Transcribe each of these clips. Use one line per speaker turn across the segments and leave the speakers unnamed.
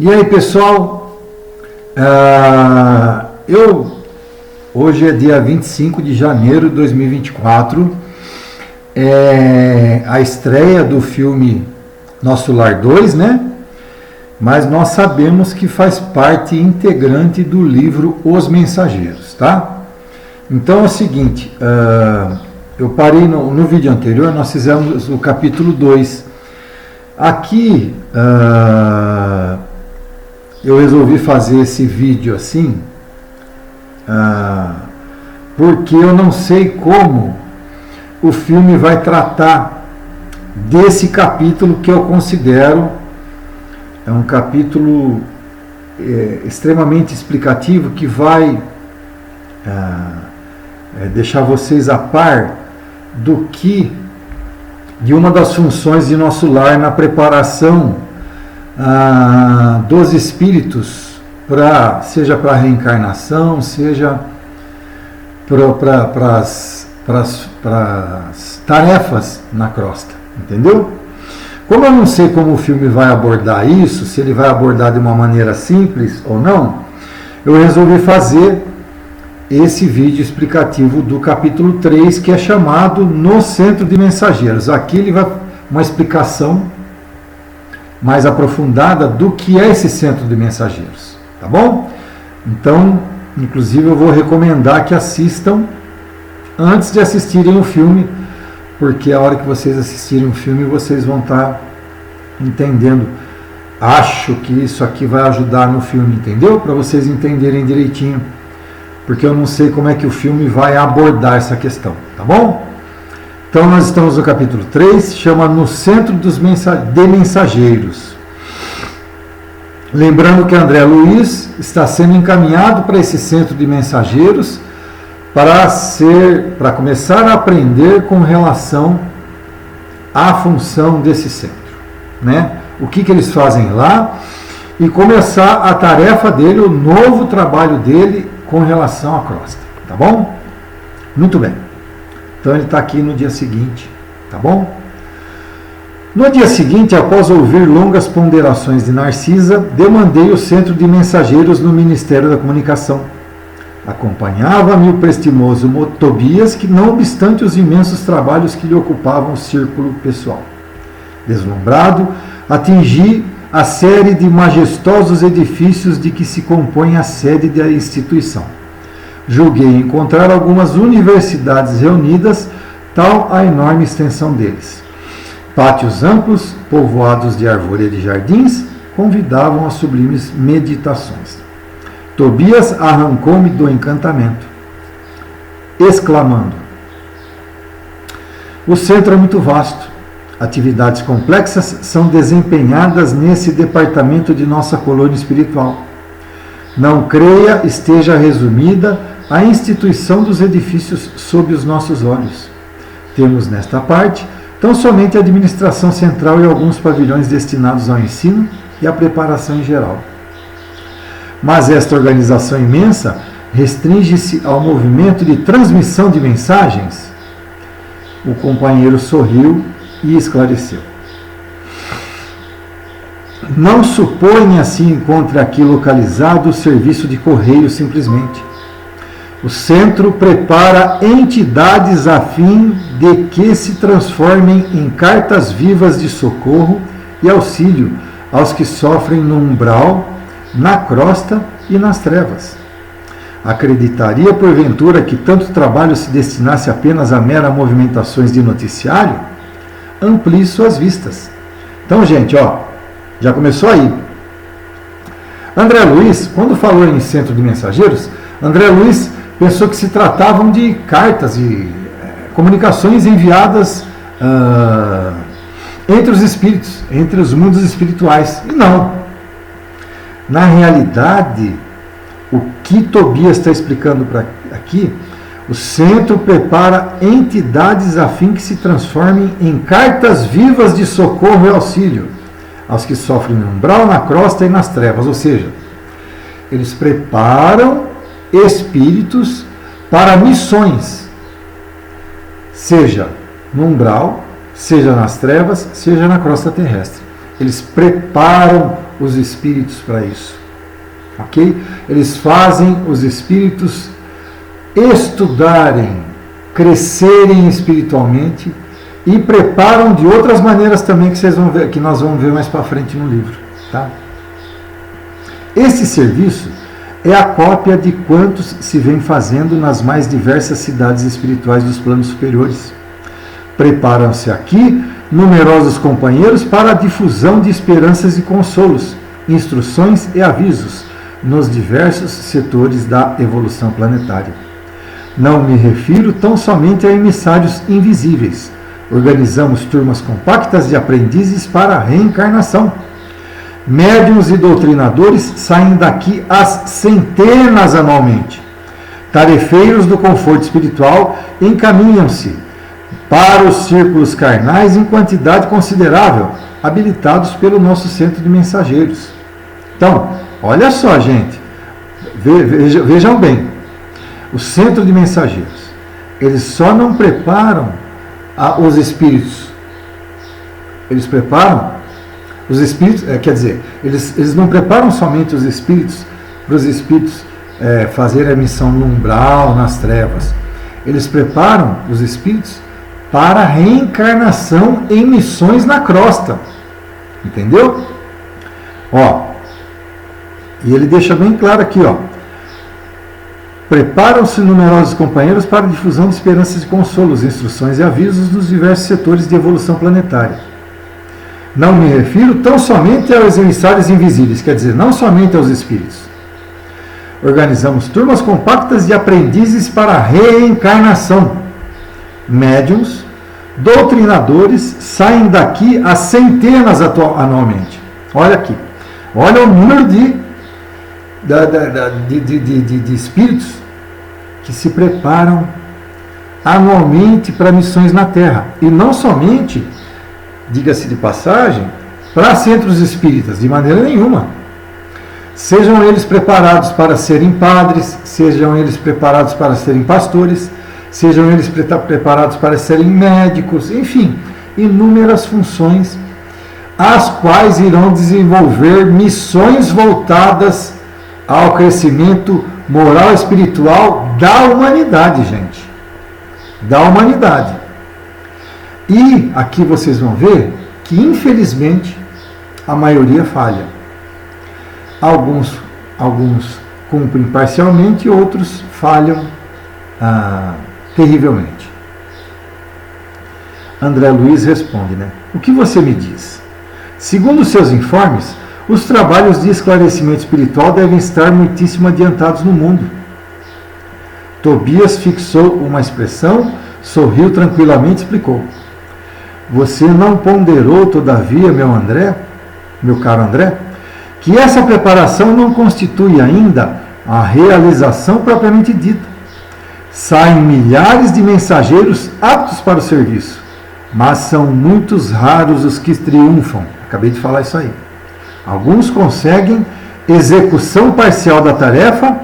E aí, pessoal, hoje é dia 25 de janeiro de 2024, é a estreia do filme Nosso Lar 2, né? Mas nós sabemos que faz parte integrante do livro Os Mensageiros, tá? Então é o seguinte, eu parei no vídeo anterior, nós fizemos o capítulo 2. Aqui, eu resolvi fazer esse vídeo assim, porque eu não sei como o filme vai tratar desse capítulo que eu considero um capítulo extremamente explicativo, que vai deixar vocês a par de uma das funções de nosso lar na preparação dos espíritos, seja para a reencarnação, seja para as tarefas na crosta, entendeu? Como eu não sei como o filme vai abordar isso, se ele vai abordar de uma maneira simples ou não, eu resolvi fazer esse vídeo explicativo do capítulo 3, que é chamado No Centro de Mensageiros. Aqui ele vai uma explicação mais aprofundada do que é esse centro de mensageiros, tá bom? Então, inclusive eu vou recomendar que assistam antes de assistirem o filme, porque a hora que vocês assistirem o filme vocês vão estar entendendo. Acho que isso aqui vai ajudar no filme, entendeu? Para vocês entenderem direitinho, porque eu não sei como é que o filme vai abordar essa questão, tá bom? Então nós estamos no capítulo 3, chama No Centro de Mensageiros. Lembrando que André Luiz está sendo encaminhado para esse centro de mensageiros para começar a aprender com relação à função desse centro, né? O que eles fazem lá e começar a tarefa dele, o novo trabalho dele com relação à crosta, tá bom? Muito bem. Então ele está aqui no dia seguinte, tá bom? No dia seguinte, após ouvir longas ponderações de Narcisa, demandei o centro de mensageiros no Ministério da Comunicação. Acompanhava-me o prestimoso Tobias, que não obstante os imensos trabalhos que lhe ocupavam o círculo pessoal. Deslumbrado, atingi a série de majestosos edifícios de que se compõe a sede da instituição. Julguei encontrar algumas universidades reunidas, tal a enorme extensão deles. Pátios amplos, povoados de arvoreia de jardins, convidavam a sublimes meditações. Tobias arrancou-me do encantamento, exclamando: o centro é muito vasto. Atividades complexas são desempenhadas nesse departamento de nossa colônia espiritual. Não creia esteja resumida a instituição dos edifícios sob os nossos olhos. Temos nesta parte tão somente a administração central e alguns pavilhões destinados ao ensino e à preparação em geral. Mas esta organização imensa restringe-se ao movimento de transmissão de mensagens? O companheiro sorriu e esclareceu. Não suponha se encontre aqui localizado o serviço de correio simplesmente. O centro prepara entidades a fim de que se transformem em cartas vivas de socorro e auxílio aos que sofrem no umbral, na crosta e nas trevas. Acreditaria porventura que tanto trabalho se destinasse apenas a meras movimentações de noticiário? Amplie suas vistas. Então, gente, já começou aí. André Luiz, quando falou em centro de mensageiros, André Luiz pensou que se tratavam de cartas e comunicações enviadas entre os espíritos, entre os mundos espirituais. E não. Na realidade, o que Tobias está explicando aqui, o centro prepara entidades a fim que se transformem em cartas vivas de socorro e auxílio aos que sofrem no umbral, na crosta e nas trevas. Ou seja, eles preparam espíritos para missões, seja no umbral, seja nas trevas, seja na crosta terrestre. Eles preparam os espíritos para isso. Ok? Eles fazem os espíritos estudarem, crescerem espiritualmente e preparam de outras maneiras também que vocês vão ver, que nós vamos ver mais para frente no livro. Tá? Esse serviço é a cópia de quantos se vem fazendo nas mais diversas cidades espirituais dos planos superiores. Preparam-se aqui numerosos companheiros para a difusão de esperanças e consolos, instruções e avisos nos diversos setores da evolução planetária. Não me refiro tão somente a emissários invisíveis. Organizamos turmas compactas de aprendizes para a reencarnação. Médiuns e doutrinadores saem daqui às centenas anualmente. Tarefeiros do conforto espiritual encaminham-se para os círculos carnais em quantidade considerável, habilitados pelo nosso centro de mensageiros. Então, olha só, gente, vejam bem, o centro de mensageiros, eles só não preparam os espíritos, eles preparam os espíritos, quer dizer, eles não preparam somente os espíritos para os espíritos fazerem a missão no umbral, nas trevas. Eles preparam os espíritos para a reencarnação em missões na crosta. Entendeu? Ó, e ele deixa bem claro aqui, ó. Preparam-se numerosos companheiros para a difusão de esperanças e consolos, instruções e avisos nos diversos setores de evolução planetária. Não me refiro tão somente aos emissários invisíveis, quer dizer, não somente aos espíritos. Organizamos turmas compactas de aprendizes para a reencarnação. Médiuns, doutrinadores saem daqui a centenas anualmente. Olha aqui, olha o número de espíritos que se preparam anualmente para missões na Terra. E não somente, diga-se de passagem, para centros espíritas, de maneira nenhuma. Sejam eles preparados para serem padres, sejam eles preparados para serem pastores, sejam eles preparados para serem médicos, enfim, inúmeras funções, as quais irão desenvolver missões voltadas ao crescimento moral e espiritual da humanidade, gente. Da humanidade. E aqui vocês vão ver que, infelizmente, a maioria falha. Alguns cumprem parcialmente, outros falham terrivelmente. André Luiz responde, né? O que você me diz? Segundo seus informes, os trabalhos de esclarecimento espiritual devem estar muitíssimo adiantados no mundo. Tobias fixou uma expressão, sorriu tranquilamente e explicou. Você não ponderou, todavia, meu caro André, que essa preparação não constitui ainda a realização propriamente dita. Saem milhares de mensageiros aptos para o serviço, mas são muitos raros os que triunfam. Acabei de falar isso aí. Alguns conseguem execução parcial da tarefa,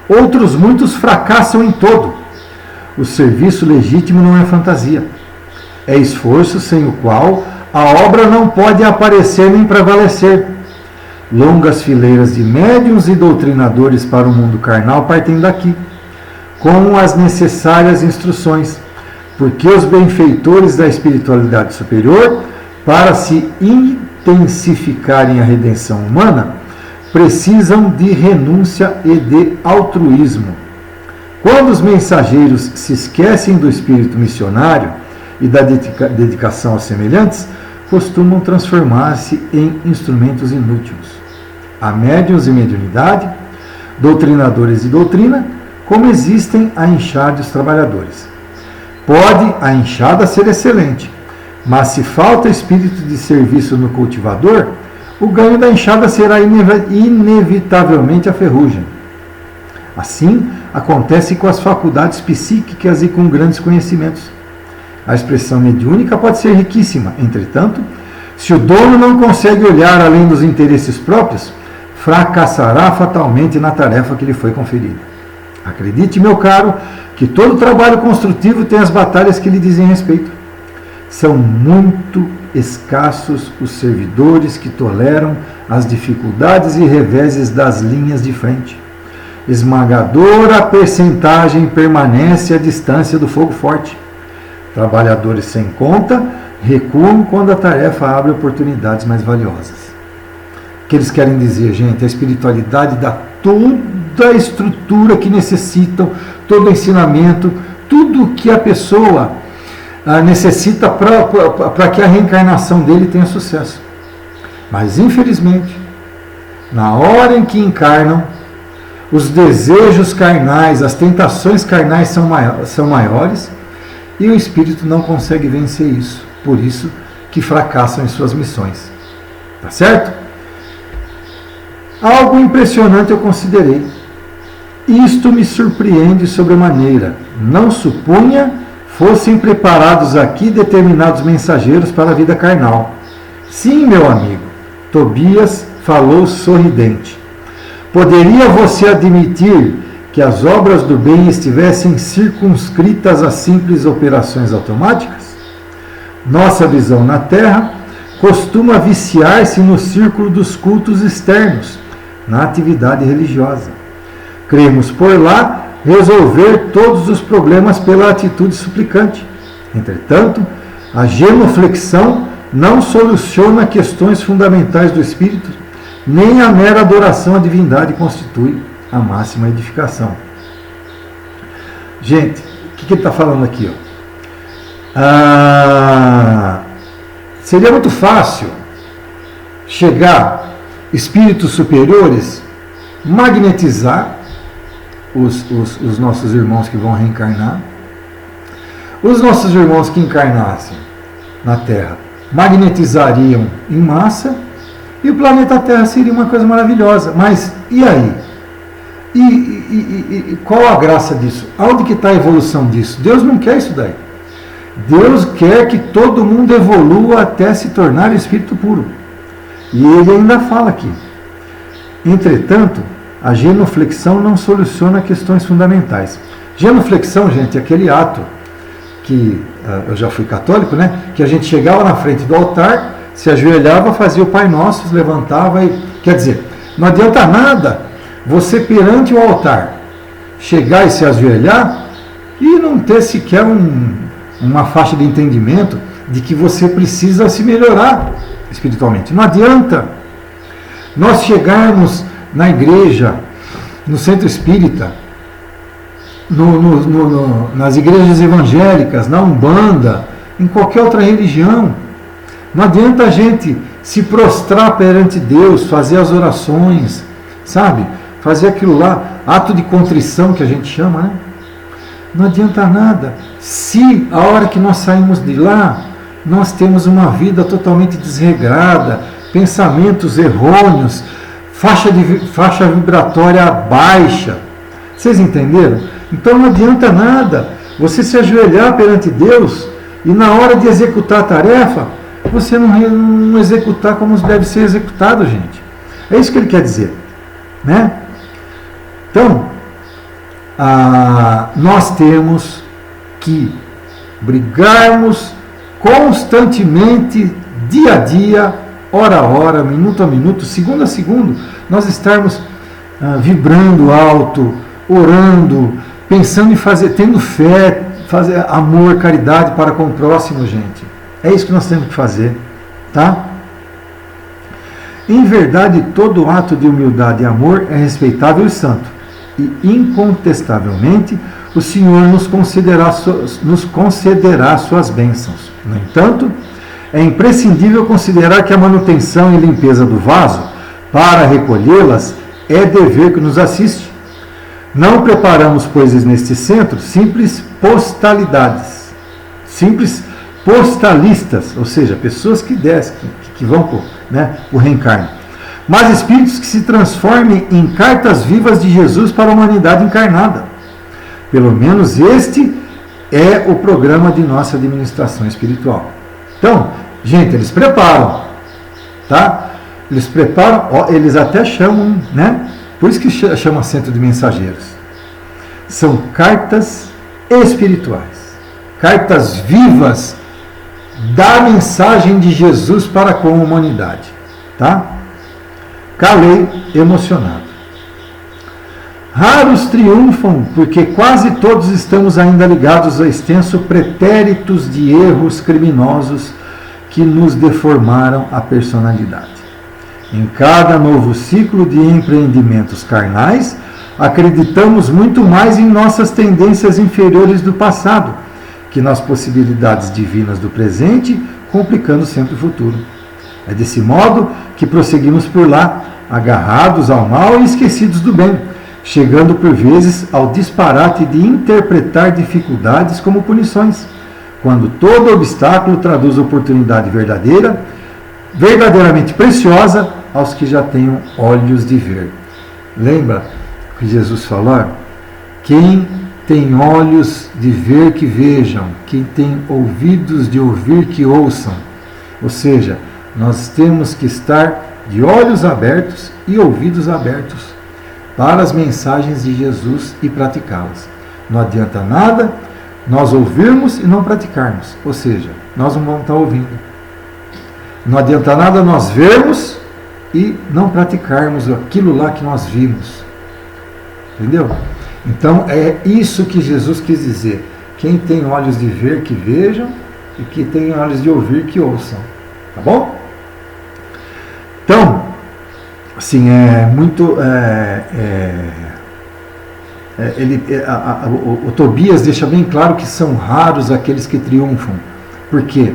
outros muitos fracassam em todo. O serviço legítimo não é fantasia. É esforço sem o qual a obra não pode aparecer nem prevalecer. Longas fileiras de médiuns e doutrinadores para o mundo carnal partem daqui, com as necessárias instruções, porque os benfeitores da espiritualidade superior, para se intensificarem a redenção humana, precisam de renúncia e de altruísmo. Quando os mensageiros se esquecem do espírito missionário e da dedicação aos semelhantes, costumam transformar-se em instrumentos inúteis. Há médiuns e mediunidade, doutrinadores e doutrina, como existem a enxada e os trabalhadores. Pode a enxada ser excelente, mas se falta espírito de serviço no cultivador, o ganho da enxada será inevitavelmente a ferrugem. Assim, acontece com as faculdades psíquicas e com grandes conhecimentos. A expressão mediúnica pode ser riquíssima, entretanto, se o dono não consegue olhar além dos interesses próprios, fracassará fatalmente na tarefa que lhe foi conferida. Acredite, meu caro, que todo trabalho construtivo tem as batalhas que lhe dizem respeito. São muito escassos os servidores que toleram as dificuldades e reveses das linhas de frente. Esmagadora percentagem permanece à distância do fogo forte. Trabalhadores sem conta recuam quando a tarefa abre oportunidades mais valiosas. O que eles querem dizer, gente? A espiritualidade dá toda a estrutura que necessitam, todo o ensinamento, tudo que a pessoa necessita para que a reencarnação dele tenha sucesso. Mas, infelizmente, na hora em que encarnam, os desejos carnais, as tentações carnais são maiores e o espírito não consegue vencer isso. Por isso que fracassam em suas missões. Tá certo? Algo impressionante eu considerei. Isto me surpreende sobremaneira. Não supunha fossem preparados aqui determinados mensageiros para a vida carnal. Sim, meu amigo, Tobias falou sorridente. Poderia você admitir que as obras do bem estivessem circunscritas a simples operações automáticas? Nossa visão na Terra costuma viciar-se no círculo dos cultos externos, na atividade religiosa. Cremos por lá resolver todos os problemas pela atitude suplicante. Entretanto, a genuflexão não soluciona questões fundamentais do espírito, nem a mera adoração à divindade constitui a máxima edificação. Gente, o que ele está falando aqui? Seria muito fácil chegar espíritos superiores, magnetizar os nossos irmãos que vão reencarnar. Os nossos irmãos que encarnassem na Terra magnetizariam em massa e o planeta Terra seria uma coisa maravilhosa. Mas e aí? E qual a graça disso? Aonde que está a evolução disso? Deus não quer isso daí. Deus quer que todo mundo evolua até se tornar espírito puro. E ele ainda fala aqui. Entretanto, a genuflexão não soluciona questões fundamentais. Genuflexão, gente, é aquele ato que eu já fui católico, né? Que a gente chegava na frente do altar, se ajoelhava, fazia o Pai Nosso, se levantava e... Quer dizer, não adianta nada você perante o altar chegar e se ajoelhar e não ter sequer uma faixa de entendimento de que você precisa se melhorar espiritualmente. Não adianta nós chegarmos na igreja, no centro espírita, nas igrejas evangélicas, na Umbanda, em qualquer outra religião. Não adianta a gente se prostrar perante Deus, fazer as orações, sabe? Fazer aquilo lá, ato de contrição que a gente chama, né? Não adianta nada. Se a hora que nós saímos de lá, nós temos uma vida totalmente desregrada, pensamentos errôneos, faixa vibratória baixa. Vocês entenderam? Então não adianta nada você se ajoelhar perante Deus e na hora de executar a tarefa, você não executar como deve ser executado, gente. É isso que ele quer dizer, né? Então, nós temos que brigarmos constantemente, dia a dia, hora a hora, minuto a minuto, segundo a segundo, nós estarmos vibrando alto, orando, pensando em fazer, tendo fé, fazer amor, caridade para com o próximo, gente. É isso que nós temos que fazer, tá? Em verdade, todo ato de humildade e amor é respeitável e santo. E, incontestavelmente, o Senhor nos concederá suas bênçãos. No entanto, é imprescindível considerar que a manutenção e limpeza do vaso, para recolhê-las, é dever que nos assiste. Não preparamos, pois, neste centro, simples postalidades, simples postalistas, ou seja, pessoas que descem, que vão por reencarno, mas espíritos que se transformem em cartas vivas de Jesus para a humanidade encarnada. Pelo menos este é o programa de nossa administração espiritual. Então, gente, eles preparam, tá? Eles preparam, eles até chamam, né? Por isso que chama centro de mensageiros. São cartas espirituais, cartas vivas da mensagem de Jesus para com a humanidade. Tá? Calei emocionado. Raros triunfam, porque quase todos estamos ainda ligados a extenso pretéritos de erros criminosos que nos deformaram a personalidade. Em cada novo ciclo de empreendimentos carnais, acreditamos muito mais em nossas tendências inferiores do passado, que nas possibilidades divinas do presente, complicando sempre o futuro. É desse modo que prosseguimos por lá, agarrados ao mal e esquecidos do bem, chegando por vezes ao disparate de interpretar dificuldades como punições, quando todo obstáculo traduz oportunidade verdadeira, verdadeiramente preciosa aos que já tenham olhos de ver. Lembra que Jesus falou? Quem tem olhos de ver que vejam, quem tem ouvidos de ouvir que ouçam. Ou seja, nós temos que estar de olhos abertos e ouvidos abertos para as mensagens de Jesus e praticá-las. Não adianta nada nós ouvirmos e não praticarmos. Ou seja, nós não vamos estar ouvindo. Não adianta nada nós vermos e não praticarmos aquilo lá que nós vimos. Entendeu? Então é isso que Jesus quis dizer. Quem tem olhos de ver, que vejam, e quem tem olhos de ouvir, que ouçam. Tá bom? Então, assim, o Tobias deixa bem claro que são raros aqueles que triunfam. Por quê?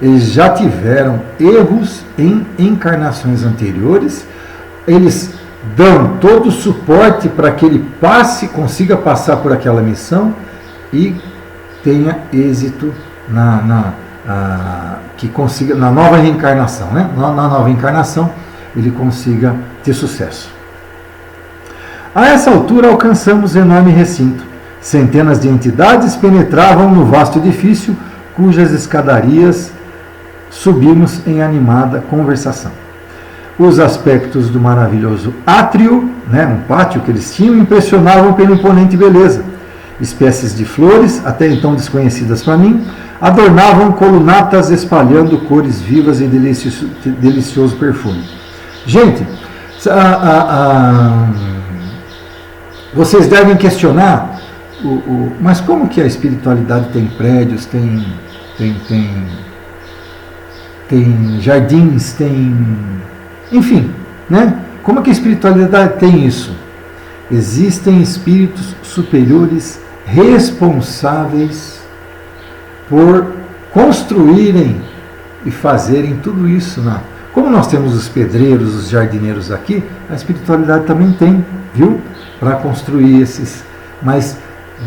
Eles já tiveram erros em encarnações anteriores, eles dão todo o suporte para que ele consiga passar por aquela missão e tenha êxito que consiga na nova reencarnação, né? Na nova encarnação ele consiga ter sucesso. A essa altura alcançamos enorme recinto. Centenas de entidades penetravam no vasto edifício, cujas escadarias subimos em animada conversação. Os aspectos do maravilhoso átrio, um pátio que eles tinham, impressionavam pela imponente beleza. Espécies de flores, até então desconhecidas para mim, adornavam colunatas espalhando cores vivas e delicioso perfume. Gente, vocês devem questionar, mas como que a espiritualidade tem prédios, tem jardins, enfim, né? Como que a espiritualidade tem isso? Existem espíritos superiores responsáveis por construírem e fazerem tudo isso. Como nós temos os pedreiros, os jardineiros aqui, a espiritualidade também tem, viu? Para construir esses, mas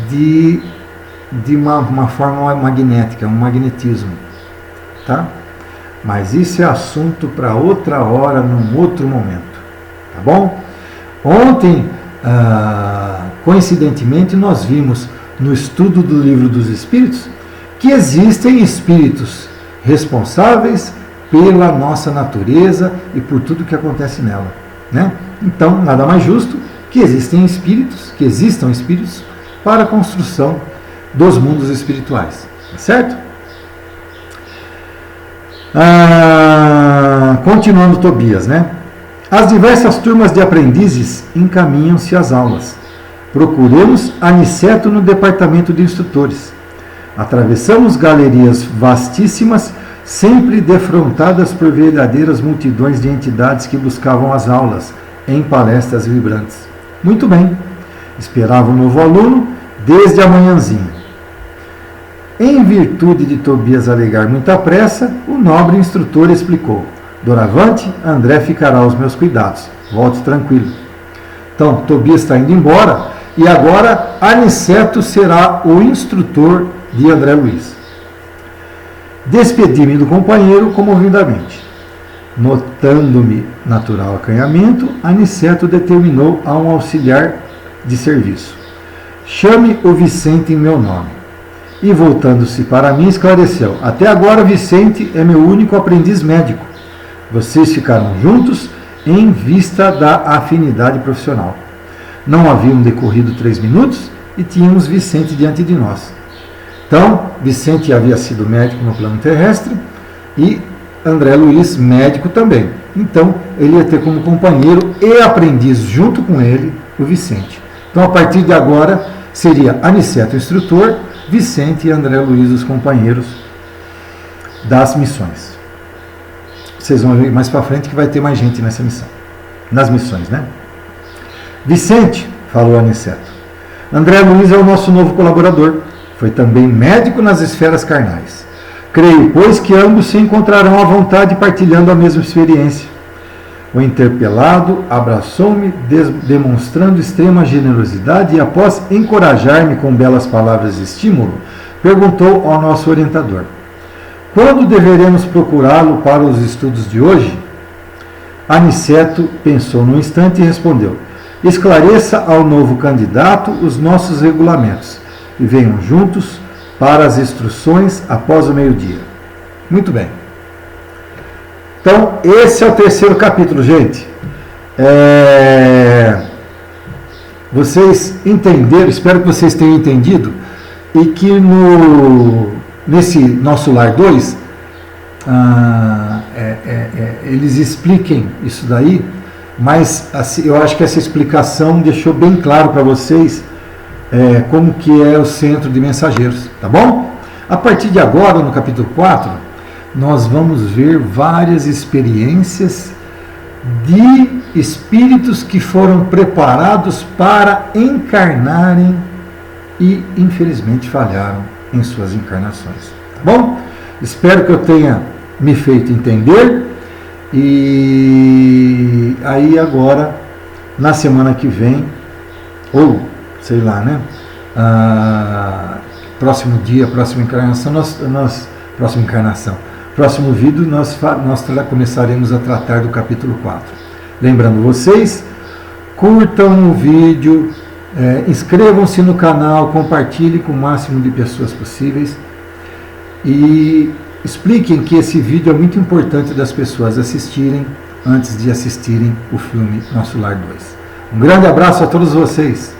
de uma forma magnética, um magnetismo, tá? Mas isso é assunto para outra hora, num outro momento, tá bom? Ontem, coincidentemente, nós vimos no estudo do Livro dos Espíritos que existem espíritos responsáveis pela nossa natureza e por tudo que acontece nela, né? Então, nada mais justo que existam espíritos para a construção dos mundos espirituais, tá certo? Continuando Tobias, né? As diversas turmas de aprendizes encaminham-se às aulas. Procuremos Aniceto no departamento de instrutores. Atravessamos galerias vastíssimas, sempre defrontadas por verdadeiras multidões de entidades que buscavam as aulas, em palestras vibrantes. Muito bem, esperava o novo aluno desde a manhãzinha. Em virtude de Tobias alegar muita pressa, o nobre instrutor explicou: doravante, André ficará aos meus cuidados. Volte tranquilo. Então, Tobias está indo embora e agora Aniceto será o instrutor de André Luiz. Despedi-me do companheiro comovidamente. Notando-me natural acanhamento, Aniceto determinou a um auxiliar de serviço: chame o Vicente em meu nome. E voltando-se para mim, esclareceu: até agora Vicente é meu único aprendiz médico. Vocês ficaram juntos em vista da afinidade profissional. Não haviam decorrido 3 minutos e tínhamos Vicente diante de nós. Então, Vicente havia sido médico no plano terrestre e André Luiz médico também. Então, ele ia ter como companheiro e aprendiz junto com ele o Vicente. Então, a partir de agora, seria Aniceto o instrutor, Vicente e André Luiz os companheiros das missões. Vocês vão ver mais para frente que vai ter mais gente nessa missão. Nas missões, né? Vicente, falou Aniceto, André Luiz é o nosso novo colaborador. Foi também médico nas esferas carnais. Creio, pois, que ambos se encontrarão à vontade partilhando a mesma experiência. O interpelado abraçou-me, demonstrando extrema generosidade e, após encorajar-me com belas palavras de estímulo, perguntou ao nosso orientador: quando deveremos procurá-lo para os estudos de hoje? Aniceto pensou num instante e respondeu: esclareça ao novo candidato os nossos regulamentos e venham juntos para as instruções após o meio-dia. Muito bem. Então, esse é o terceiro capítulo, gente. Vocês entenderam, espero que vocês tenham entendido, e que nesse nosso Lar 2, eles expliquem isso daí, mas assim, eu acho que essa explicação deixou bem claro para vocês como que é o centro de mensageiros, tá bom? A partir de agora, no capítulo 4, nós vamos ver várias experiências de espíritos que foram preparados para encarnarem e, infelizmente, falharam em suas encarnações, tá bom? Espero que eu tenha me feito entender e aí agora, na semana que vem, ou sei lá, né? Próximo dia, próxima encarnação, próximo vídeo nós começaremos a tratar do capítulo 4. Lembrando vocês, curtam o vídeo, inscrevam-se no canal, compartilhem com o máximo de pessoas possíveis e expliquem que esse vídeo é muito importante das pessoas assistirem antes de assistirem o filme Nosso Lar 2. Um grande abraço a todos vocês.